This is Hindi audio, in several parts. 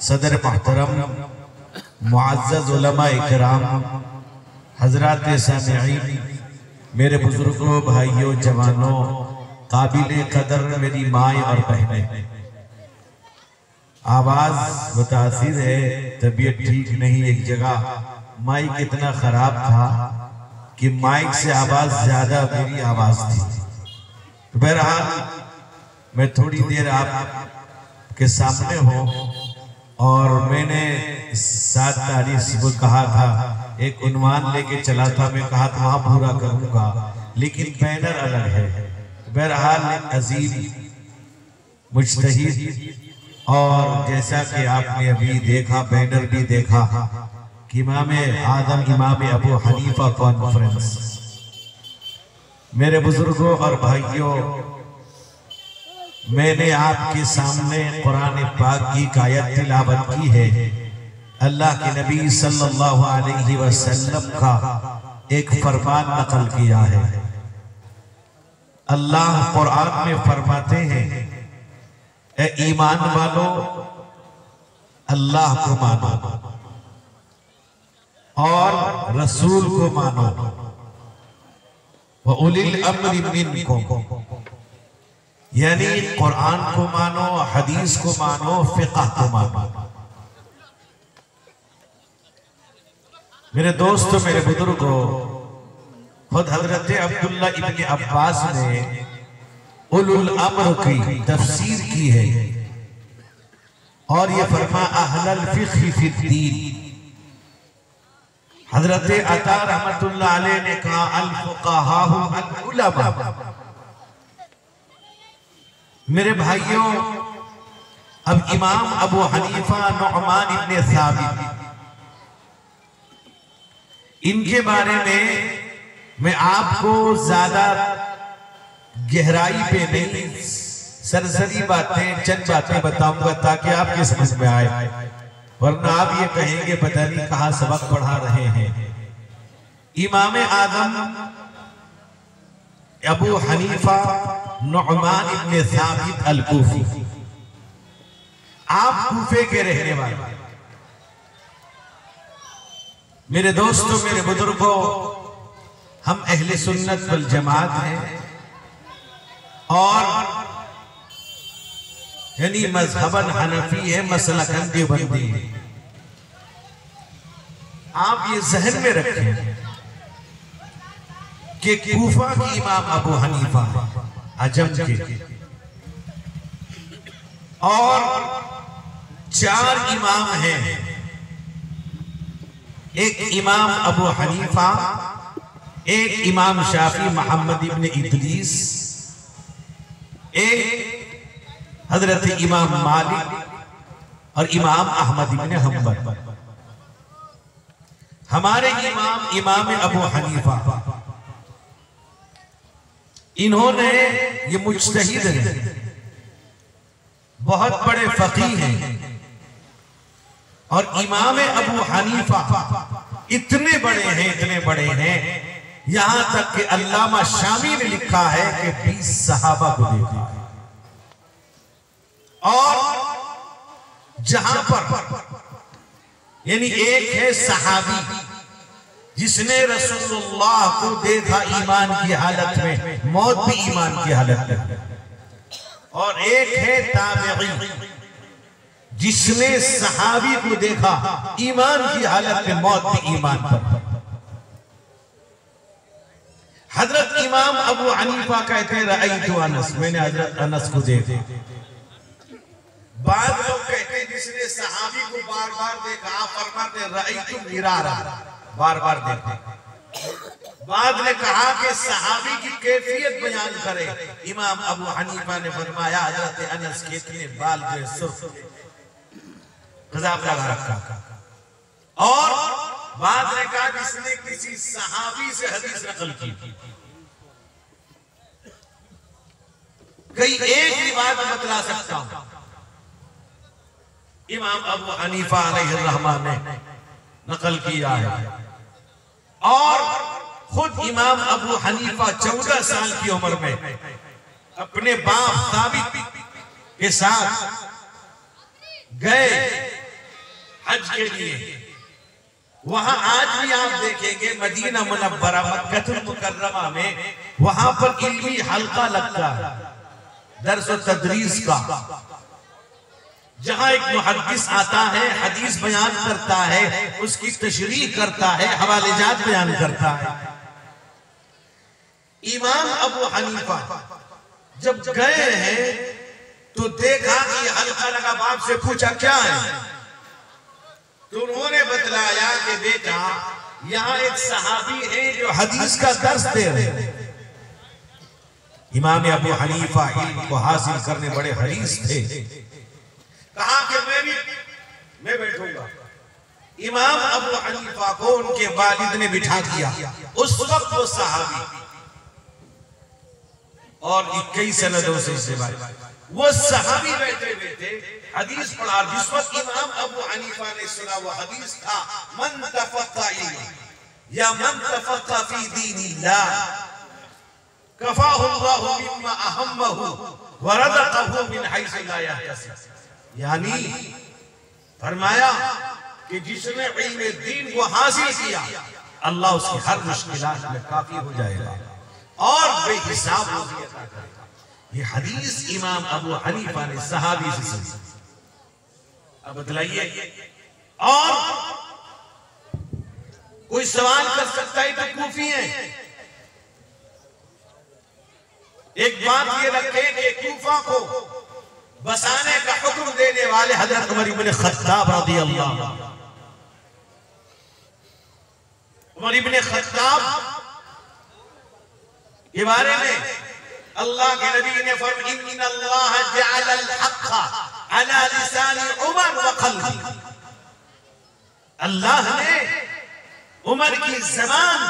सदर मोहतरम मुअज़्ज़ज़ उलमा इकराम हज़रात सामिईन, मेरे बुजुर्गों, भाइयों, जवानों, काबिले कदर मेरी माएँ और बहनें, आवाज़ मुतासिर है, तबीयत ठीक नहीं। एक जगह माइक इतना ख़राब था कि माइक से आवाज़ ज़्यादा मेरी आवाज़ थी। तो बहरहाल मैं थोड़ी देर आपके सामने हूँ और मैंने 7 तारीख सुबह कहा था, एक उन्वान लेके चला था, मैं कहा था वहाँ पूरा करूँगा, लेकिन बैनर अलग है। बहरहाल अजीम मुज्तहिद, और जैसा कि आपने अभी देखा, बैनर भी देखा कि इमाम आदम इमाम अबू हनीफा कॉन्फ्रेंस। मेरे बुजुर्गों और भाइयों, मैंने आपके सामने कुरान पाक की आयत तिलावत की है। अल्लाह के नबी सल्लल्लाहु अलैहि वसल्लम का एक फरमान नकल किया है। अल्लाह कुरान में फरमाते हैं, ए ईमान वालो, अल्लाह को मानो और रसूल को मानो, व उलिल अम्रि मिनकुम, यानी कुरान को मानो, हदीस को मानो, फिक़ह को मानो। मेरे दोस्तों, मेरे बुजुर्गों, खुद हजरत अब्दुल्ला इब्न अब्बास ने उलुल अम्र की तफसीर की है और ये फरमा अहलल फ़िक़्ह फ़िद्दीन। हजरत अता रहमतुल्लाह अलैह ने कहा अल फ़ुक़हा अल उलमा। मेरे भाइयों, अब इमाम अबू हनीफा नुअमान इब्न साबित, इनके बारे में मैं आपको ज्यादा गहराई पे नहीं, सरसरी बातें, चंद बातें बताऊंगा ताकि आपके समझ में आए, वरना आप ये कहेंगे पता नहीं कहां सबक पढ़ा रहे हैं। इमाम आदम अबू हनीफा नुअमान इब्न साबित अल-कूफी, आप कूफे के रहने वाले। मेरे दोस्तों, मेरे बुजुर्गों, हम अहले सुन्नत वल जमात हैं और यानी मज़हबन हनफी है, मसलकन देवबंदी है। आप ये ज़हन में रखें कि कूफा की इमाम अबू हनीफा अजम के, और 4 इमाम हैं। एक इमाम अबू हनीफा, एक इमाम शाफी मोहम्मद इब्न इदरीस, एक हजरत इमाम मालिक और इमाम अहमद इब्न हंबल। हमारे इमाम अबू हनीफा, इन्होंने, ये मुज्तहिद हैं, बहुत बड़े फकीह हैं। और इमाम अबू हनीफा इतने बड़े हैं, यहां तक कि अल्लामा शामी ने लिखा है कि 20 सहाबा को देखा। और जहां पर यानी एक है सहाबी जिसने रसूलुल्लाह को देखा ईमान की हालत में, मौत भी ईमान की हालत में, और एक है ताबई जिसने सहाबी को देखा ईमान की हालत में, मौत भी ईमान पर। हजरत इमाम अबू हनीफा कहते हैं रअयतु अनस, मैंने हजरत अनस को देखा। बाद लोग कहते हैं जिसने सहाबी को बार बार देखा, आप फरमाते रअयतु मिरारा, बार बार देखा। बाद ने कहा कि सहाबी की कैफियत बयान करे। इमाम अबू हनीफा ने फरमाया हजरत अनस के इतने बाल जो सुर्ख गजाब लगा रखा। और बाद ने कहा जिसने किसी सहाबी से हदीस नकल की। कई एक ही बात बतला सकता हूं, इमाम अबू हनीफा अलैहिर्रहमान ने नकल किया है। और खुद इमाम अबू हनीफा 14 साल की उम्र में अपने बाप साबित के साथ गए हज के लिए। वहां आज भी आप देखेंगे मदीना मुनव्वरा मक्कातुल मुकर्रमा में, वहां पर इल्मी हल्का लगता है, दर्स और तदरीस का, जहां एक मुहद्दिस आता है, हदीस बयान करता है, उसकी तशरीह करता है, हवालेजात बयान करता है। इमाम अबू हनीफा जब गए हैं तो देखा कि हल्का लगा, बाप से पूछा क्या है, तो उन्होंने बतलाया कि बेटा यहां एक सहाबी है जो हदीस का दर्स दे रहे हैं। इमाम अबू हनीफा इल्म को हासिल करने बड़े हरीस थे। कहा कि मैं बैठूंगा। इमाम अबू हनीफा को उनके वालिद ने बिठा दिया। उस वक्त वो सहाबी, और 21 सनदों से इससे बात, वो सहाबी बैठे बैठे हदीस पढ़ा। जिस वक्त इमाम अबू हनीफा ने सुना वो हदीस था, मन तफक्का या मन तफक्का फी दीनिल्लाह कफाहुल्लाहु मिम्मा अहम्महु व रज़क़हु मिन हैसु ला यहतसिब। यानी फरमाया कि जिसने इल्म दीन को हासिल किया, अल्लाह उसकी हर मुश्किलात में काफी हो जाएगा और बेहिसाब रोज़ी अता करेगा। ये हदीस इमाम अबू हनीफा ने सहाबी से सुनी। अब बतलाइए, और कोई सवाल कर सकता है तो कूफी है। एक बात ये रखें कि कूफा को बसाने का हुक्म देने वाले हजरत उमर इब्न खत्ताब रज़ियल्लाहु अन्हु। उमर इब्न खत्ताब के बारे में अल्लाह के नबी ने फरमाया इन्नल्लाह जअल अल-हक़्क़ अला लिसान उमर व क़ल्बी। अल्लाह ने उमर की ज़बान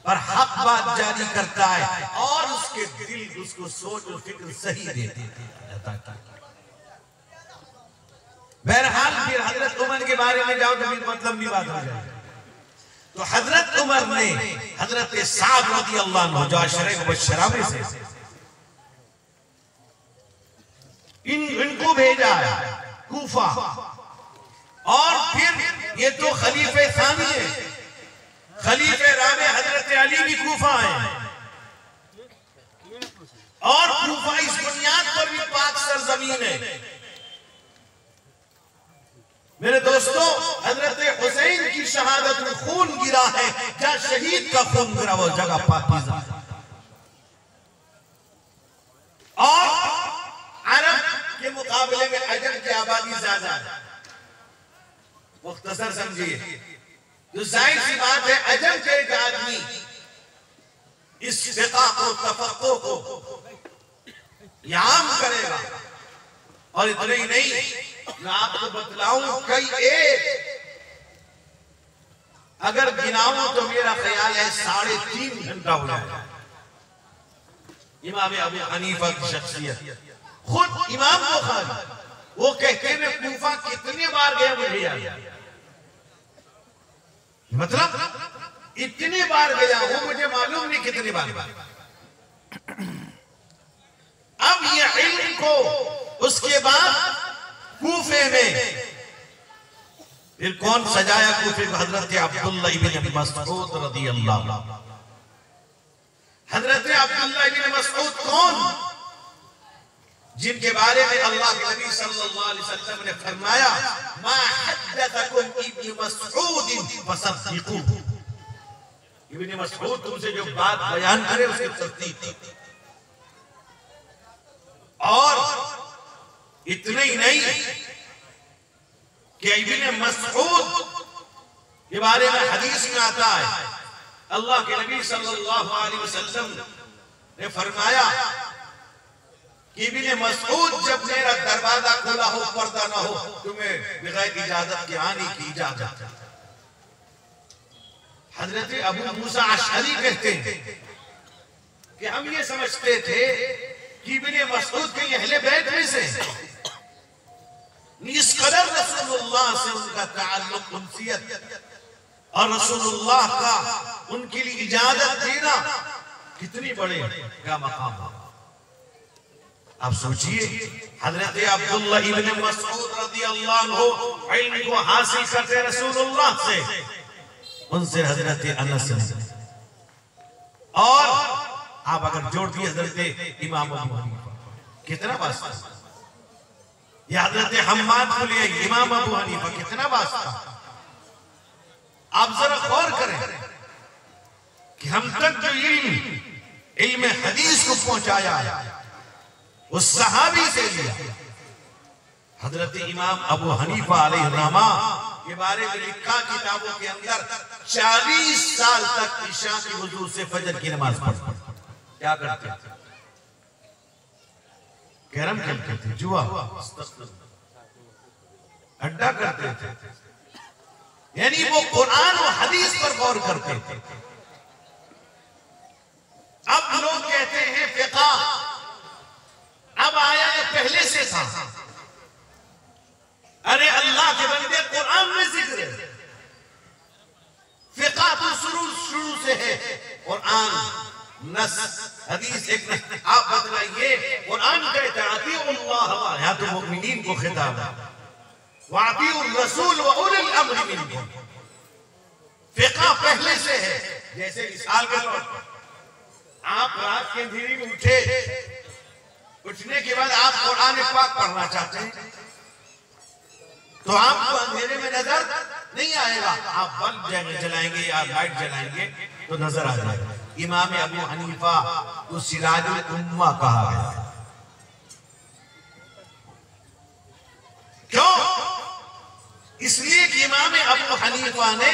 पर हक बात जारी करता है और उसके दिल, उसको सोच और फिक्र सही देते हैं। बहरहाल फिर हजरत उमर के बारे में जाओ तो फिर मतलब भी बात हो जाए। तो हजरत उमर ने हजरत साद रज़ियल्लाहु अन्हु जो अशरे मुबश्शरा में से इनको भेजा है कूफा। और फिर ये तो खलीफे सानी है, खलीफे राबे हजरत अली भी कूफा है। और कूफा इस बुनियाद पर भी पाक सरजमीन है। मेरे दोस्तों, हजरत हुसैन की शहादत में खून गिरा है, जहां शहीद का खून गिरा वो जगह पाकीज़ा। और अरब के मुकाबले में अजम की आबादी ज्यादा है। मुख्तसर समझिए, तो जाहिर सी बात है अजम के एक आदमी इस फिक़्ह को, तफ़क़्क़ुह को याम करेगा। और इतना ही नहीं, मैं आपको बतलाऊं कई एक अगर गिनाऊं तो मेरा ख्याल है 3.5 घंटा हो जाएगा। इमाम अबू हनीफा की शख्सियत, खुद इमाम बुखारी वो कहते हैं कूफा कितनी बार गया मुझे याद, मतलब इतनी बार गया हूं मुझे मालूम नहीं कितनी बार। अब ये इल्म को उसके बाद कूफे में फिर कौन सजाया कूफे में? हजरत अब्दुल्लाह इब्न मसऊद रज़ियल्लाहु अन्हु। हजरत अब्दुल्लाह इब्न मसऊद कौन? जिनके बारे में अल्लाह के नबी सल्लल्लाहु अलैहि वसल्लम ने फरमाया, मा हद्दतकुम इब्न मसऊद फसद्दिकू। इब्न मसऊद तुमसे जो बात बयान करे उसकी तस्दीक। और इतना ही नहीं कि इब्न मसऊद के बारे में हदीस में आता है, अल्लाह के नबी सल्लल्लाहु अलैहि वसल्लम ने फरमाया कि इब्न मसऊद जब मेरा दरवाजा खुला हो, पर्दा ना हो, तुम्हें बगैर इजाजत के आने की इजाजत। हजरत अबू मूसा अशअरी कहते हैं कि हम ये समझते थे कि इब्न मसऊद के अहले बैत में से, इस कदर रसूलुल्लाह से उनका ताल्लुक, उनसियत और रसूलुल्लाह का उनके लिए इजाजत देना कितनी बड़े का मकाम है। आप सोचिए, हजरत अब्दुल्लाह इब्न मसऊद रज़ियल्लाहु अन्हु इल्म को हासिल करते रसूलुल्लाह से, उनसे हजरत अनस से, और आप अगर जोड़ दिए हजरत इमाम अबू हनीफा, कितना वास्ता। या हजरत हम्माद को ले इमाम अबू हनीफा, कितना वास्ता। आप जरा गौर करें कि हम तक जो इल्म हदीस को पहुंचाया उस सहाबी से लिया। हजरत इमाम अबू हनीफा अलैहिर्रहमा के बारे में लिखा किताबों के अंदर, 40 साल तक इशा की वजू से फजर की नमाज पढ़ते। क्या करते थे? कैरम खेलते थे, जुआ, अड्डा करते थे, यानी वो कुरान और हदीस पर गौर करते थे। अब लोग कहते हैं फिक़ा, अब आया ये पहले से था। अरे अल्लाह के बंदे, कुरान में जिक्र है, फिक़ा तो शुरू से है। कुरान नस, हदीस एक नस। आप बतलाइए, कुरान कहता है अतीउल्लाह, यहाँ तो मुमिनीन को खिताब है, व अतीउर रसूल व उलिल अम्र मिनकुम। फिक़ा पहले से है। जैसे मिसाल के तौर पर आप रात के अंधेरे में उठे, उठने के बाद आप कुरान पाक पढ़ना चाहते हैं तो आपको अंधेरे में नजर नहीं आएगा। आप बल्ब जलाएंगे या लाइट जलाएंगे तो नजर आ जाएगा। इमाम अबू हनीफा को सिराजुल उम्मा कहा गया। क्यों? इसलिए कि इमाम अबू हनीफा ने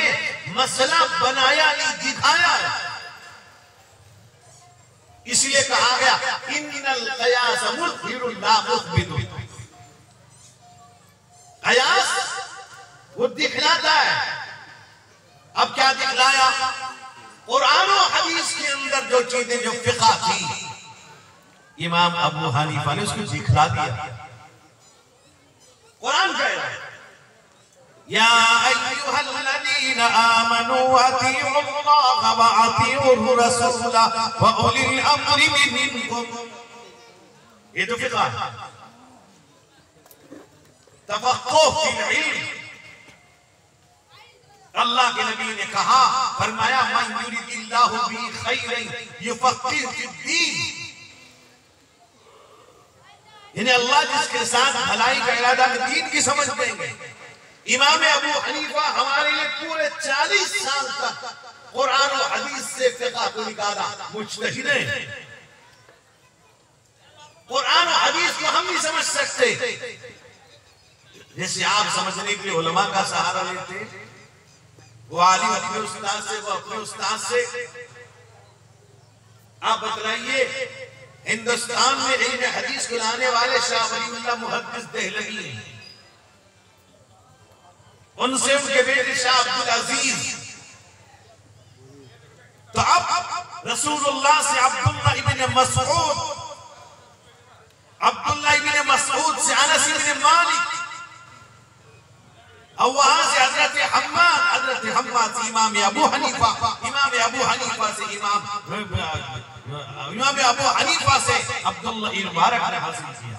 मसला बनाया नहीं, दिखाया। इसलिए कहा गया इन्नल क़यास मुज़हिरुन ला मुस्बितु। कयास वो दिखलाता है। अब क्या दिखलाया? कुरान और हदीस के अंदर जो चीजें जो फिक़ा थी, इमाम अबू हनीफा ने उसको दिखला दिया। कुरान कह रहा है, या अय्युहल्लज़ीना आमनू अतीउल्लाह व अतीउर रसूल व उलिल अम्रि मिनकुम। ये तो फिक़ा है, तफ़क़्क़ुह फ़िल इल्म। अल्लाह के नबी ने कहा, फरमाया मन युरिदिल्लाहु बिही खैरन युफ़क़्क़िहु फ़िद्दीन। यानी अल्लाह जिसके साथ भलाई का इरादा दीन की समझ देंगे। इमाम अबू हनीफा हमारे लिए पूरे 40 साल तक कुरान और हदीस से फिक़ा को निकाला। मुज्तहिद हैं। कुरान और हदीस को हम नहीं समझ सकते। जैसे आप समझने के लिए उलमा का सहारा लेते, वो आलिम अपने उस्ताद से, वो अपने उस्ताद से। आप बतलाइए हिंदुस्तान में इल्म हदीस को लाने वाले शाह वलीउल्लाह मुहद्दिस देहलवी हैं। उनसे उनके बेटे शाह अब्दुल अजीज। तो अब रसूलुल्लाह से अब्दुल्लाह इब्न मसऊद से अनस इब्न मालिक, और वहां से हजरत हम्माद से इमाम अबू हनीफा से इमाम अबू हनीफा से अब्दुल्लाह इब्न मुबारक ने हासिल किया।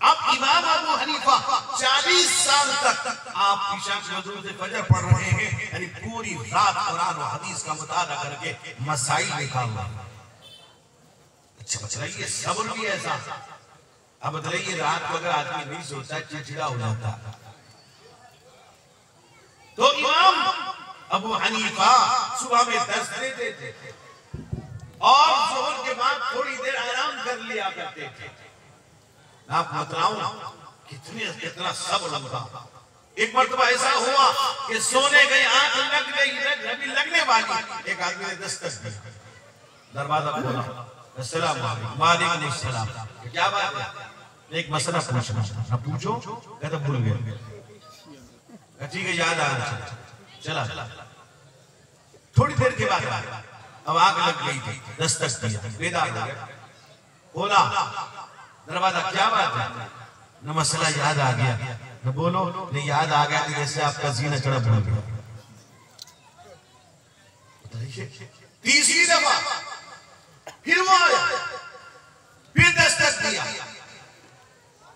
अब इमाम अबू हनीफा 40 साल तक आप ईशा के वजू से फजर पढ़ रहे हैं, यानी पूरी रात कुरान और हदीस का मुताला करके मसाइल निकाल रहे हैं। अच्छा बताइए, सब्र भी ऐसा। अब बताइए, रात को अगर आदमी नहीं सोता, चिड़चिड़ा हो जाता। तो इमाम अबू हनीफा सुबह में दर्स देते थे और जोहर के बाद थोड़ी देर आराम कर लिया करते थे। आप बताऊं कितना सब्र उनका। एक मर्तबा ऐसा हुआ कि सोने गई, आंख लग गई, लगने वाली, एक आदमी ने दस्तक दी, दरवाजा खोला, अस्सलाम वालेकुम सलाम, क्या बात है? एक मसला पूछना। ना पूछो, कहता भूल गए। ठीक है, याद आ रहा, चला। थोड़ी देर के बाद अब आग लग गई थी, दस्तक दिया, बेदार हो गया, बोला दरवाजा, क्या बात है? न मसला याद आ गया, न बोलो, नहीं याद आ गया कि जैसे आपका जीना चढ़ा भूल गया। तीसरी दफा फिर वो आया, फिर दस्तक दिया,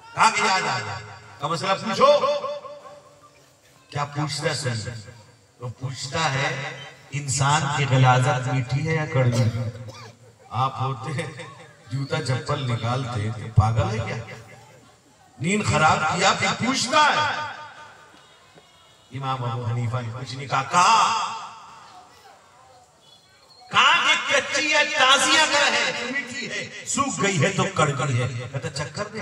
कहा कि याद आ गया, का मसला पूछो। क्या पूछता है? तो पूछता है, इंसान की गलाजत मीठी है या कड़वी? आप होते जूता चप्पल निकालते तो पागल है क्या? नींद खराब किया फिर पूछता है। इमाम अबू हनीफा ने कुछ नहीं कहा कि कच्ची है, ताजी अगर है तो मीठी है, सूख गई है तो कड़वी है। कहता चक्कर दे।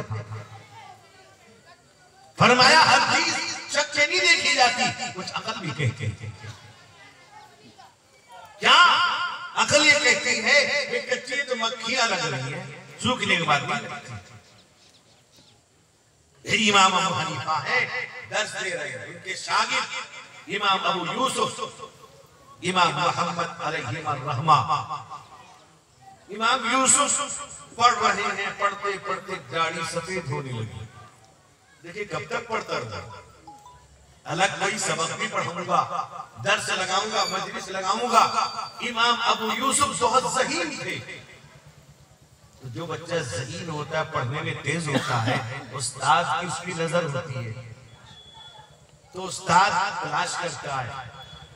फरमाया हर चीज शक से नहीं देखी जाती, कुछ अकल भी कहती है। क्या अकल ये कहती है कि कच्ची तो मक्खियां लग रही है, सूखने के बाद नहीं लगती। इमाम अबू हनीफा है, दर्स दे रहे हैं। उनके शागिर्द इमाम अबू यूसुफ, इमाम मोहम्मद अलैहिर्रहमा, इमाम यूसुफ पढ़ रहे हैं। पढ़ते पढ़ते दाढ़ी सफेद होने लगी। देखिए कब तक पढ़ता रहता। अलग कोई सबक भी पढ़ाऊंगा, दर्स लगाऊंगा, मजलिस लगाऊंगा। इमाम अबू यूसुफ बहुत ज़हीन थे। तो जो बच्चा ज़हीन होता है, पढ़ने में तेज होता है, उस्ताद की उसकी नजर होती है, तो उस्ताद तलाश करता है।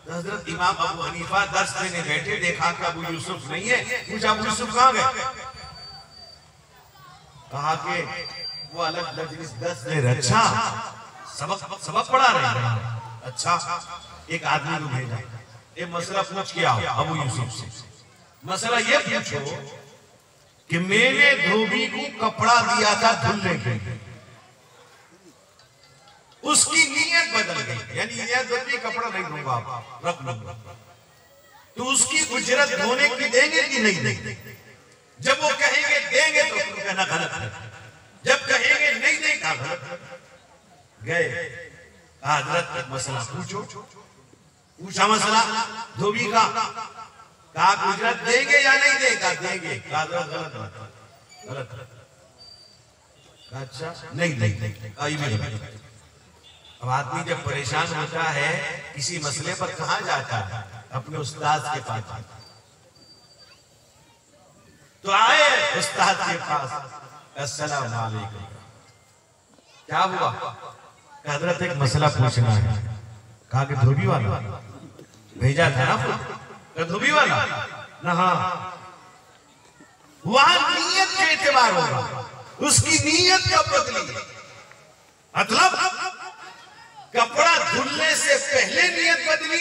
तो हजरत इमाम अबू हनीफा दर्स देने बैठे, देखा कि अबू यूसुफ नहीं है, पूछा अबू यूसुफ कहाँ गए? कहा कि वो अलग मजलिस दर्स दे रहे। अच्छा, सबक पढ़ा रहे हैं। अच्छा, एक आदमी को भेजा, एक मसला पूछ के आओ अबू यूसुफ से। मसला ये पूछो कि मैंने धोबी को कपड़ा दिया था धुलने के लिए, उसकी नीयत बदल गई, यानी नीयत बदली, कपड़ा नहीं दूंगा, रख लूंगा, तो उसकी उजरत धोने की देंगे कि नहीं देंगे? जब वो कहेंगे देंगे तो कहना गलत है, जब कहेंगे नहीं देंगे गलत। गए हजरत मसला पूछो। पूछा मसला धोबी का, कहा उजरत देंगे या नहीं देगा? देंगे। कहा गलत। अच्छा नहीं। अब आदमी जब परेशान होता है किसी मसले पर कहाँ जाता है? अपने उस्ताद के पास। तो आए उस्ताद के पास, अस्सलाम वालेकुम, क्या हुआ? हजरत एक मसला पूछना है। कहा कि धोबी वाला भेजा था ना, धोबी वाला ना, हाँ, वहां नीयत का एतबार होगा, उसकी नीयत कब बदली? मतलब कपड़ा धुलने से पहले नीयत बदली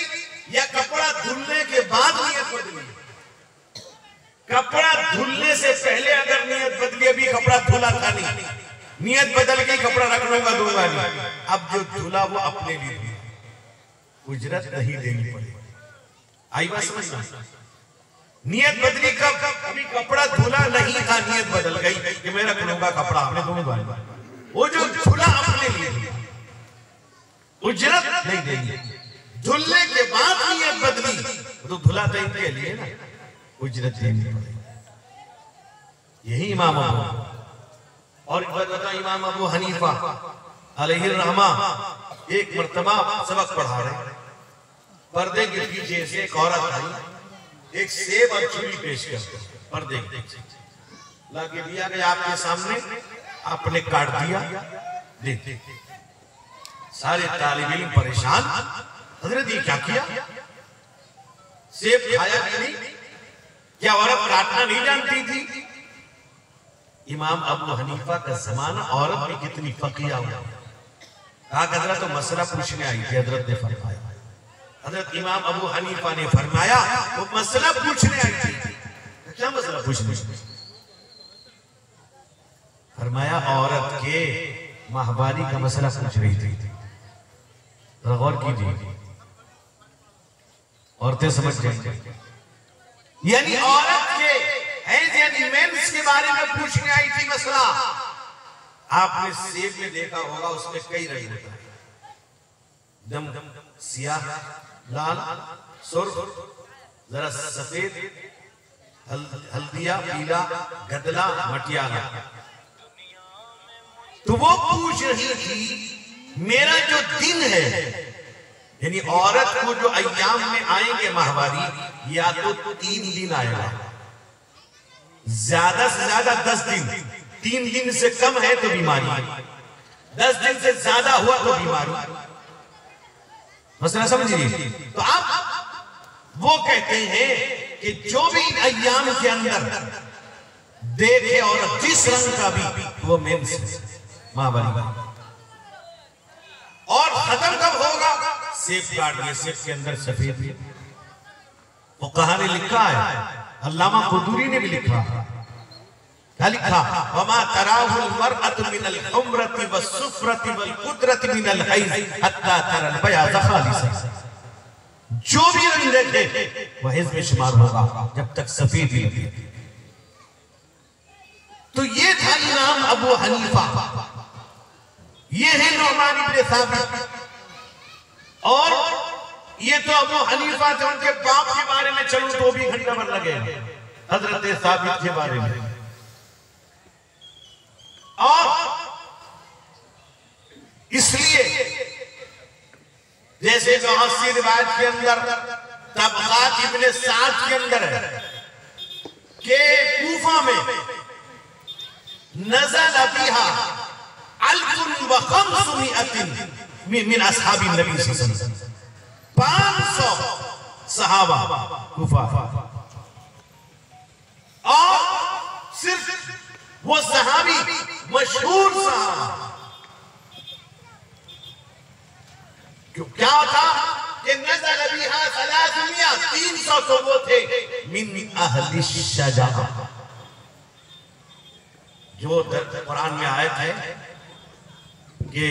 या कपड़ा धुलने के बाद नीयत बदली? कपड़ा धुलने से पहले अगर नीयत बदली, अभी कपड़ा धुला था नहीं, नियत बदल के कपड़ा रख लूंगा, दूंगा नहीं। अब जो धुला वो अपने लिए, उजरत नहीं देनी पड़ेगी। आई बात समझ? नियत बदली कब? अभी कपड़ा धुला नहीं था, नियत बदल गई कि मैं रख लूंगा कपड़ा, आपने दोनों वो जो धुला अपने लिए, उजरत नहीं देगी। धुलने के बाद नियत बदली तो धुला तो इनके लिए ना, उजरत देनी पड़ेगी। यही इमाम अबू, और एक बात बता, इमाम अबू हनीफा अलैहि रहमा एक मर्तबा सबक पढ़ा रहे, पर्दे के पीछे से एक औरत आई, एक सेब और चूड़ी पेश कर पर्दे लाके दिया गया आपके सामने, आपने काट दिया, दे। सारे तालिब इल्म परेशान, हजरत ये क्या किया? सेब खाया कि नहीं? क्या औरत काटना नहीं जानती थी? इमाम अबू हनीफा का जमाना, औरत में कितनी फकीहा हुआ। हजरत तो मसला पूछने आई थी, हजरत ने फरमाया, हजरत इमाम अबू हनीफा ने फरमाया वो मसला पूछने आई थी। क्या मसला पूछने? फरमाया औरत के माहवारी का मसला पूछ रही थी। गौर कीजिए, औरतें समझ जाएंगी, यानी औरत के हैज यानी मेंस के बारे में पूछने आई थी मसला। आपने सेब में देखा होगा, उसमें कई रंग होता है, दम सियाह, लाल, सुर्ख, जरा सफेद, हल्दिया, पीला, गदला, मटियाला। तो वो पूछ रही थी मेरा जो दिन है, यानी औरत को जो अय्याम में आएंगे माहवारी, या तो 3 दिन आएगा, ज्यादा से ज्यादा 10 दिन। 3 दिन से कम है तो बीमारी, 10 दिन से ज्यादा हुआ तो बीमारी। मसला समझिए। तो आप वो कहते हैं कि जो भी अय्याम के अंदर देखे और जिस रंग का भी, वो मेंस माहवारी, और खत्म कब होगा? सेब काट दिए, सेब के अंदर सफेद। वो कहा ने लिखा है, अल्लामा कुदूरी ने भी लिखा, क्या लिखा? वमा तराहुल मरअतु मिनल हुम्रति वस्सुफ्रति वल कुदरति मिनल हैज हत्ता तरल बयाज़ खालिसा। जो भी रंग देखे वह हैज में शुमार होगा जब तक सफेद ही लगे। तो ये था इमाम अबू हनीफा, ये है नुअमान इब्न साबित। और ये तो अबू हनीफा थे, उनके बाप के बारे में चलूं तो भी घंटा भर लगे, हजरत साबित के बारे में। और इसलिए जैसे जो अस्सी रिवायत के अंदर तबकात इब्न साद के अंदर है कि कूफा में नज़ल बिहा अल्फुन व खम्सुमिअतिन मिन अस्हाबी नबी सल्लल्लाहु अलैहि वसल्लम। 500 सहाबा कूफा, और सिर्फ वो सहाबी मशहूर सहाबा। क्यों? क्या था कि नज़ल बिहा 300 तो वो थे मिन अहली शजाअ, जो कुरान में आयत है कि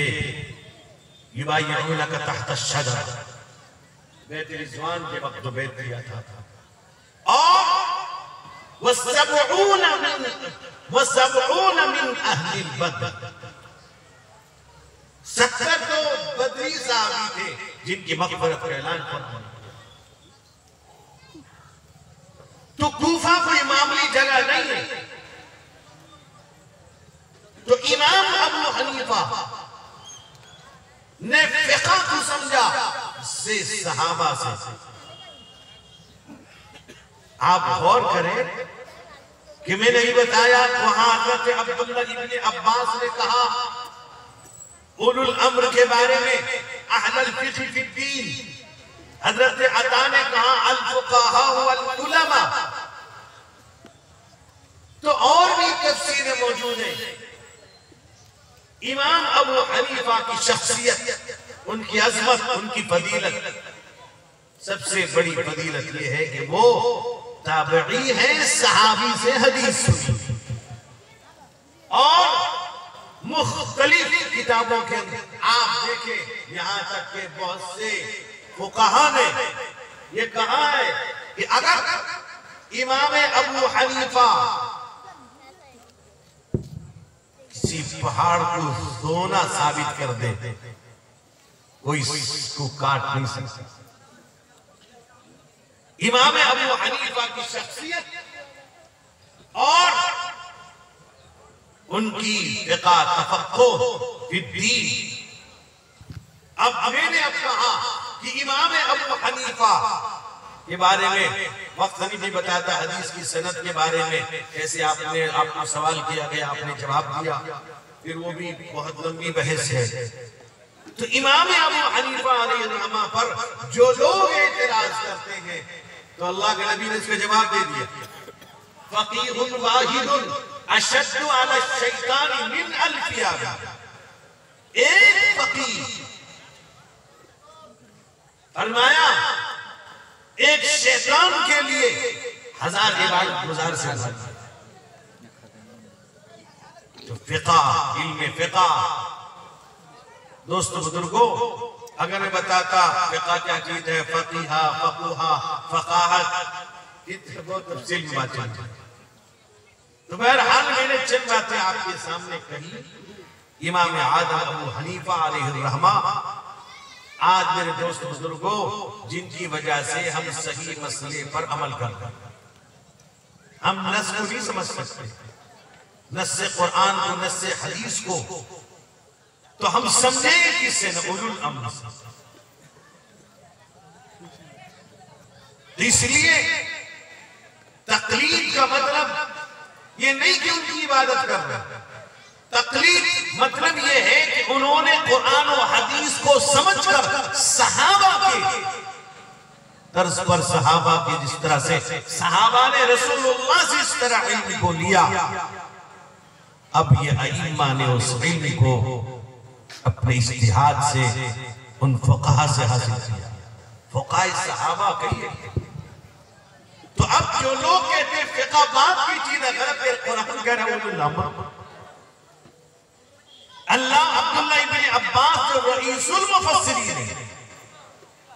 युबाय्यूनका तहत शजरा, बैत रिज़वान के वक्त बैत किया था। और वसबऊन मिन अहली बद्र, 70 तो बदरी सहाबी थे जिनकी मग़फ़िरत का ऐलान किया। तो कूफा कोई मामूली जगह नहीं है। तो इमाम अबू हनीफा ने फिक़ह को समझा से सहाबा से। आप गौर करें कि मैंने नहीं बताया, वहां हज़रत अब्दुल्लाह इब्न अब्बास ने कहा उलुल अम्र के बारे में, अहलुल फ़िक़्ह फ़िद्दीन। हज़रत अता ने कहा अल फ़ुक़हा वल उलमा। तो और भी तफ़सीरें मौजूद हैं। इमाम अबू हनीफा की शख्सियत, उनकी अज़मत, उनकी फजीलत, सबसे बड़ी फजीलत यह है कि वो ताबई है, सहाबी से हदीस सुनी। और मुख्तलिफ किताबों के अंदर आप देखें, यहां तक के बहुत से फुक़हा ने ये कहा है कि अगर इमाम अबू हनीफा किसी पहाड़ को सोना साबित कर दे, कोई इसको काट नहीं सकता। इमाम अबू हनीफा की शख्सियत और उनकी फिक़ा तफ़क्कुह फिद्दीन। अब मैंने अब कहा कि इमाम अबू हनीफा के बारे में वक्त नहीं बताता, हदीस की सनद के बारे में कैसे आपको सवाल किया गया, आपने जवाब दिया, फिर वो भी बहुत लंबी बहस है। तो इमाम अबू हनीफा अलैहिर्रहमा पर जो लोग एतराज करते हैं, तो अल्लाह के नबी ने इसका जवाब दे दिया, फकीहुन वाहिदुन अशद्दु अला शैतान मिन अल्फ याद। एक फकीह, फरमाया एक शैतान के लिए 1000 इबादत गुजार से ज्यादा। तो फिक़ा, इल्म फिक़ा, दोस्तों बुजुर्गों, अगर मैं बताता फिक़ा क्या चीज है, फकीहा, फक़ूहा, फ़क़ाहत, इतने बहुत तफसील में बातें। तो बहरहाल मैंने चंद बातें आपके सामने कही। इमाम आदम अबू हनीफा अलैहिर्रहमा, आज मेरे दोस्त बुजुर्गों, जिनकी वजह से हम सही मसले पर अमल कर रहे हैं, हम नस को नहीं समझ सकते, नस कुरान को, नस हदीस को, तो हम समझेंगे किससे? न उलुल अम्र से। इसलिए तकलीद का मतलब ये नहीं कि उनकी इबादत कर रहे हैं, तकलीद मतलब ये है कि उन्होंने कुरान और हदीस को समझकर सहाबा के तर्ज पर, सहाबा के जिस तरह से सहाबा ने रसूलुल्लाह से इस तरह इल्म को लिया, अब ये अइम्मा ने उस इल्म को अपने इज्तिहाद से, उन फुक़हा से हासिल किया। फुक़हा सहाबा कहिए। तो अब जो लोग कहते हैं फिक़ा बात की चीज है, गलत है, कुरान कह रहा है, अल्लाह अब्दुल्लाह इब्न अब्बास जो रईसुल मुफस्सिरीन है,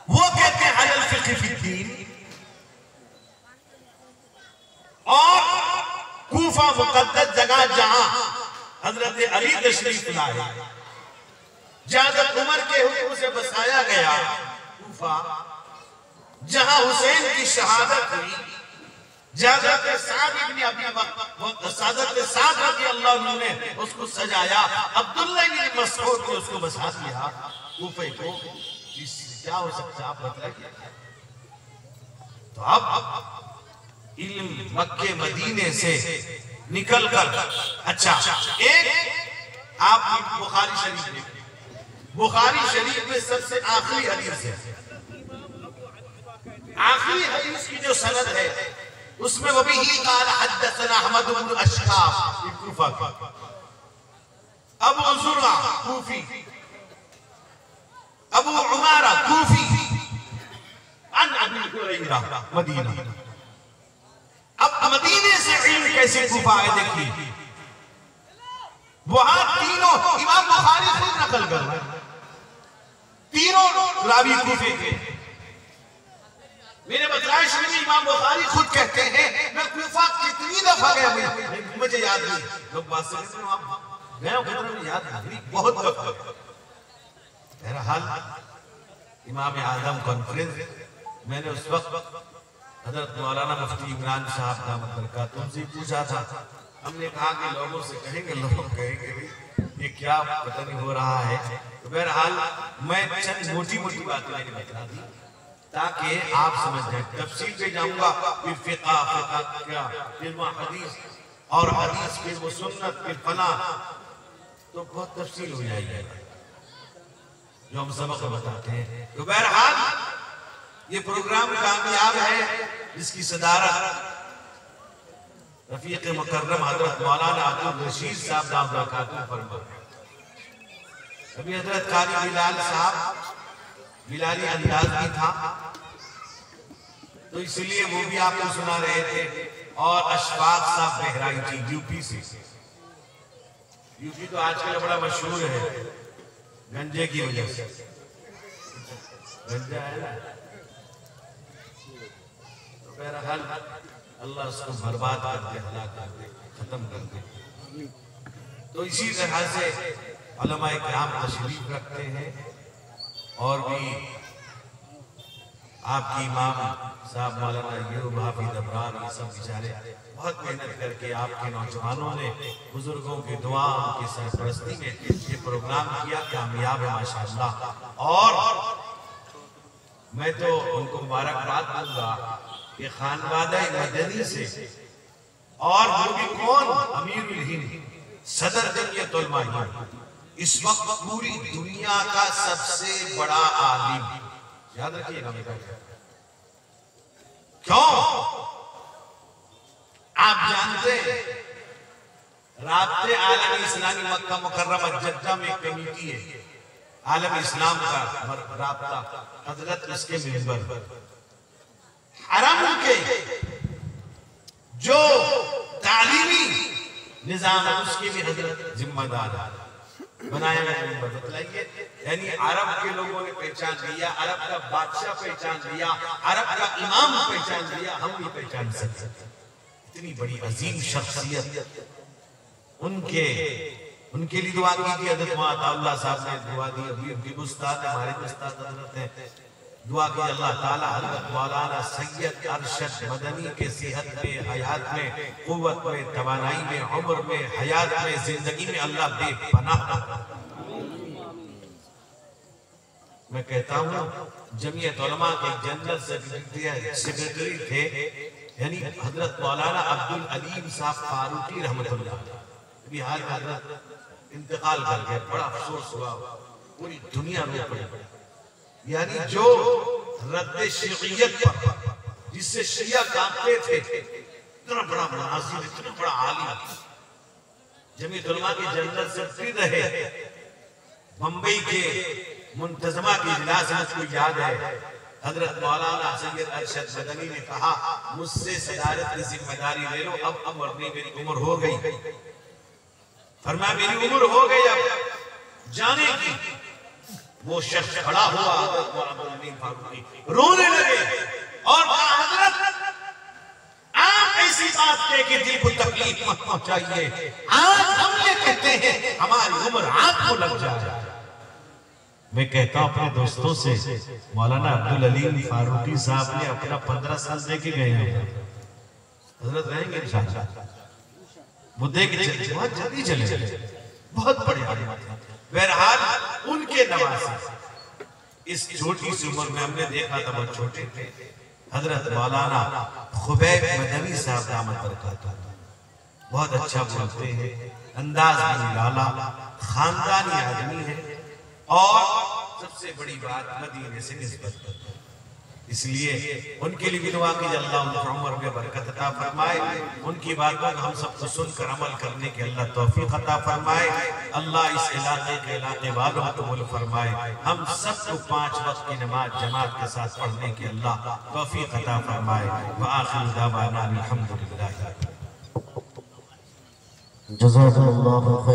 वो कहते हैं अलल फ़िक़्ह फ़िद्दीन। और कूफा मुक़द्दस जगह जहां हजरत अली तशरीफ लाए, जहां उमर के हुक्म से बसाया गया कूफा, जहां हुसैन की शहादत हुई, ने उसको सजाया, अब्दुल्लाह इब्न मसऊद ने उसको बसा दिया कूफे को। क्या हो सकता है आप बताइए। तो अब इल्म मक्के मदीने से निकलकर, अच्छा एक आप बुखारी शरीफ में, बुखारी शरीफ में सबसे आखिरी हदीस है, आखिरी हदीस की जो सनद है उसमें वो भी क़ाल हद्दसना अहमद इब्न अशकाफ कूफा, अबू ज़ुरआ कूफी, अबू उमारा कूफी, अन अबी हुरैरा मदीना। अब मदीने से इल्म कैसे कूफा है देखिए, वहां तीनों इमाम बुखारी खुद नकल कर रहे हैं, तीनों रावी कूफे के। मेरे बताया शुरू में इमाम बुखारी खुद कहते हैं मैं कूफा कितनी दफा गया मुझे याद नहीं, लोग बात से आप गए हो कितना याद नहीं, बहुत दफा। बहरहाल इमाम आजम कॉन्फ्रेंस, मैंने उस वक्त हजरत मौलाना मुफ्ती इमरान साहब का मतलब तुमसे पूछा था, हमने कहा कि लोगों से कहेंगे, लोग कहेंगे ये क्या पता नहीं हो रहा है। तो बहरहाल मैं चंद मोटी मोटी बातें मैंने बता दी ताकि आप समझ जाए। तफसील पे जाऊंगा, फिर फिक़ा, फिक़ा क्या, फिर वो हदीस, और हदीस फिर वो सुन्नत, फिर फला, तो बहुत तफसील हो जाएगी जो हम सबक बताते हैं। तो बहरहाल ये प्रोग्राम कामयाब है, जिसकी सदारत रफीक मुकर्रम हजरत मौलाना अब्दुल रशीद साहब दाम बरकातुहू फरमाते हैं। अभी हजरत कारी बिलाल साहब बिलाली अंदाज भी था, तो इसलिए वो भी आपको सुना रहे थे। और अशफाक साहब बहराइची यूपी से, यूपी तो आजकल बड़ा मशहूर है गंजे की वजह से, गंजा है ना। तो बहरहाल अल्लाह उसको बर्बाद कर दे, हलाक कर दे, खत्म कर दे। तो इसी तरह से उलमा इकराम तशरीफ रखते हैं और भी आपके इमाम साहब मौलाना अय्यूब हाफिज अबरार, ये सब बेचारे बहुत मेहनत करके आपके नौजवानों ने बुजुर्गों की दुआ की सरपरस्ती में ये प्रोग्राम किया, कामयाब है माशाअल्लाह। और मैं तो उनको मुबारकबाद दूंगा कि खानवादा मदनी से, और वो भी कौन, अमीरुल हिंद सदर जमियतुल उलमा, इस वक्त पूरी दुनिया का सबसे बड़ा आलिम, याद रखिएगा मेरा। क्यों? आप जानते हैं राब्ते आलम इस्लामी मक्का मुकर्रमा जद्दा में कमेटी है, आलम इस्लाम का राब्ता, हजरत उसके मिंबर हरम के जो तालीमी निजाम है उसके भी हजरत जिम्मेदार बनाया गया। बतलाइए, यानी अरब के लोगों ने पहचान लिया, अरब का बादशाह पहचान लिया, अरब का इमाम पहचान लिया, हम भी पहचान सकते। इतनी बड़ी अजीम शख्सियत, उनके लिए दुआ कीजिए। हजरत मौलाना साहब ने दुआ दी, अभी उनके उस्ताद हमारे उस्ताद हजरत हैं, दुआ की अल्लाह ताला हजरत मौलाना सैयद अरशद मदनी के सेहत में, हयात में, कुव्वत में, तवानाई में, उम्र में, हयात में, जिंदगी में अल्लाह बेपनाह। मैं कहता हूँ जमीयत उलमा के जनरल सेक्रेटरी थे, यानी हजरत मौलाना अब्दुल अलीम साहब फारूकी रहमतुल्लाह, बिहार में हजरत इंतकाल कर गए, बड़ा अफसोस हुआ, पूरी दुनिया रो पड़ी। यानी जो रद्द शियत पर, जिससे शिया कांपते थे, इतना बड़ा मुनाजिर, इतना बड़ा आलिम, जमीयत उलमा के जनरल सेक्रेटरी रहे। बंबई के मुंतजमा के इजलास में मुझको याद है, हजरत मौलाना सैयद अरशद मदनी ने कहा, मुझसे सदारत की जिम्मेदारी ले लो, अब उम्र नहीं, मेरी उम्र हो गई। फरमाया मेरी उम्र हो गई अब जाने की। वो शख्स खड़ा हुआ, हजरत मौलाना अमीन फारूकी रोने लगे और कहा, हजरत आप ऐसी बात कह के दिल को तकलीफ मत पहुंचाइए, आज हम ये कहते हैं हमारी उम्र आपको लग जाए। मैं कहता हूं अपने दोस्तों से, मौलाना अब्दुल अलीम फारूकी साहब ने अपना 15 साल दे के गए हैं, हजरत रहेंगे इंशाअल्लाह, वो दे के बहुत जल्दी चले, बहुत बड़े आलिम थे। बहरहाल उनके नवासे इस छोटी सी उम्र में हमने देखा था, बहुत छोटे थे, हजरत मौलाना खुबैब मदनी साहब दामत बरकातहू, बहुत अच्छा बोलते हैं, अंदाज में निराला, खानदानी आदमी है, और सबसे बड़ी बात मदीने से निस्बत करते हैं। इसलिए उनके लिए भी दुआ कीजिए, अल्लाह उनकी उम्र में बरकत अता फरमाए, उनकी बातों को हम सबको सुनकर अमल करने की अल्लाह तौफीक अता फरमाए, अल्लाह इस इलाके के इलाके वालों को कबूल फरमाए, हम सबको 5 वक्त की नमाज जमात के साथ पढ़ने की अल्लाह तौफीक अता फरमाए। व आखिर दावाना अल्हम्दुलिल्लाह। जज़ाकल्लाहु खैर।